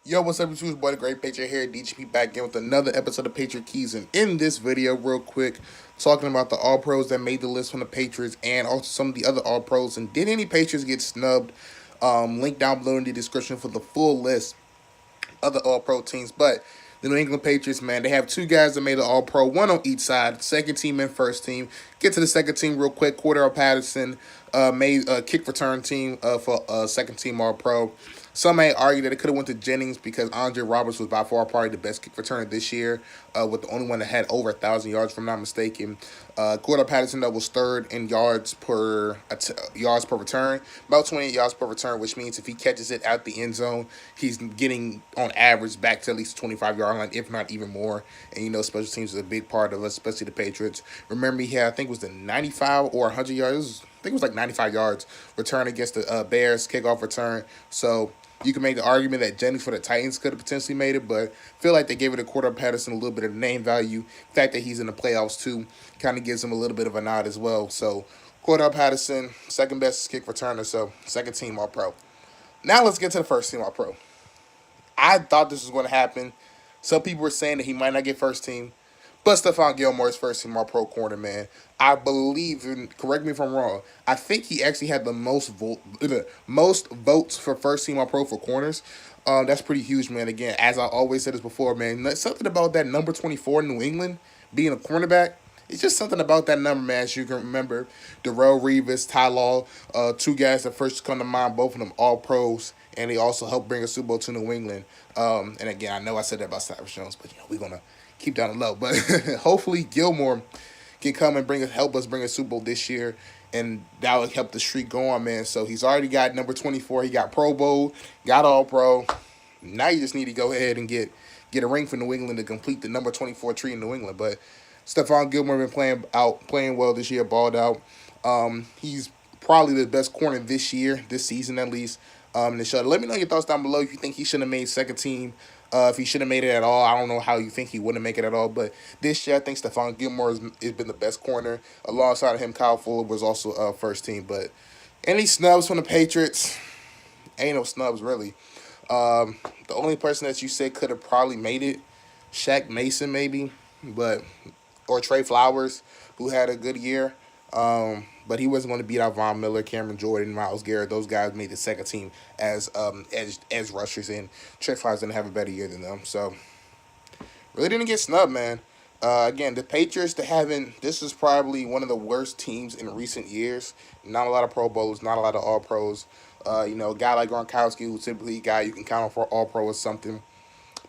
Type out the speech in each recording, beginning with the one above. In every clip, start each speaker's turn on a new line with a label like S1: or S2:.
S1: Yo, what's up? It's your boy, the Great Patriot here. DGP back again with another episode of Patriot Keys. And in this video, real quick, talking about the All Pros that made the list from the Patriots and also some of the other All Pros. And did any Patriots get snubbed? Link down below in the description for the full list of the All Pro teams. But the New England Patriots, man, they have two guys that made the All Pro, one on each side, second team and first team. Get to the second team real quick. Cordell Patterson made a kick return team for second team All Pro. Some may argue that it could have went to Jennings because Andre Roberts was by far probably the best kick returner this year, with the only one that had over 1,000 yards, if I'm not mistaken. Cordell Patterson though was third in yards per return, about 28 yards per return, which means if he catches it out the end zone, he's getting on average back to at least 25-yard line, if not even more. And you know, special teams is a big part of us, especially the Patriots. Remember, he had, I think it was the 95 or 100 yards. I think it was like 95 yards return against the Bears kickoff return. So you can make the argument that Jennings for the Titans could have potentially made it, but I feel like they gave it to Cordell Patterson a little bit of name value. The fact that he's in the playoffs too kind of gives him a little bit of a nod as well. So Cordell Patterson, second best kick returner, so second team All Pro. Now let's get to the first team All Pro. I thought this was going to happen. Some people were saying that he might not get first team. But Stephon Gilmore is first team All Pro corner, man. I believe, and correct me if I'm wrong, I think he actually had the most votes for first team All Pro for corners. That's pretty huge, man. Again, as I always said this before, man, something about that number 24 in New England being a cornerback. It's just something about that number, man. As you can remember, Darrell Revis, Ty Law, two guys that first come to mind, both of them All Pros, and they also helped bring a Super Bowl to New England. And again, I know I said that about Cyrus Jones, but we're gonna keep down the low. But hopefully Gilmore can come and help us bring a Super Bowl this year, and that would help the streak go on, man. So he's already got number 24. He got Pro Bowl, got All Pro. Now you just need to go ahead and get a ring for New England to complete the number 24 tree in New England. But Stephon Gilmore been playing well this year, balled out. He's probably the best corner this season at least. Let me know your thoughts down below if you think he should have made second team. If he should have made it at all, I don't know how you think he wouldn't make it at all. But this year, I think Stephon Gilmore has been the best corner. Alongside of him, Kyle Fuller was also first team. But any snubs from the Patriots? Ain't no snubs, really. The only person that you said could have probably made it, Shaq Mason maybe, or Trey Flowers, who had a good year. But he wasn't going to beat out Von Miller, Cameron Jordan, Myles Garrett. Those guys made the second team as rushers, and Trey Flowers didn't have a better year than them. So really didn't get snubbed, man. Again, the Patriots, this is probably one of the worst teams in recent years. Not a lot of Pro Bowls, not a lot of All Pros. A guy like Gronkowski, who's typically a guy you can count on for All Pro or something,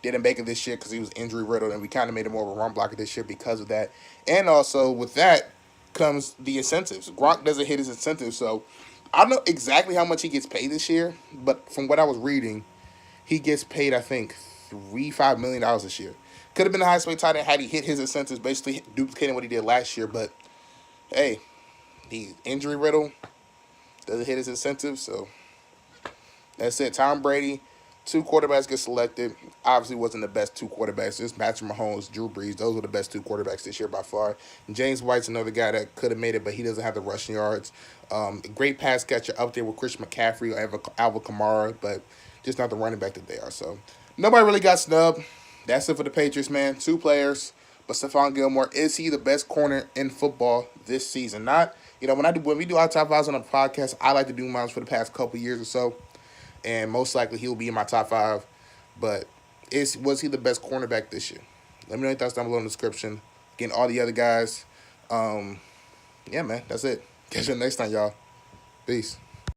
S1: didn't make it this year because he was injury riddled, and we kind of made him more of a run blocker this year because of that. And also with that comes the incentives. Gronk doesn't hit his incentives, so I don't know exactly how much he gets paid this year, but from what I was reading, he gets paid, I think, $5 million this year. Could have been the highest paid tight end had he hit his incentives, basically duplicating what he did last year. But hey, he's injury riddled, doesn't hit his incentives, so that's it. Tom Brady, two quarterbacks get selected. Obviously wasn't the best two quarterbacks. Just Patrick Mahomes, Drew Brees. Those were the best two quarterbacks this year by far. And James White's another guy that could have made it, but he doesn't have the rushing yards. Great pass catcher up there with Christian McCaffrey or Alvin Kamara, but just not the running back that they are. So nobody really got snubbed. That's it for the Patriots, man. Two players. But Stephon Gilmore, is he the best corner in football this season? Not, when we do our top fives on the podcast, I like to do mine for the past couple years or so. And most likely he'll be in my top five. But was he the best cornerback this year? Let me know your thoughts down below in the description. Again, all the other guys. Yeah, man, that's it. Catch you next time, y'all. Peace.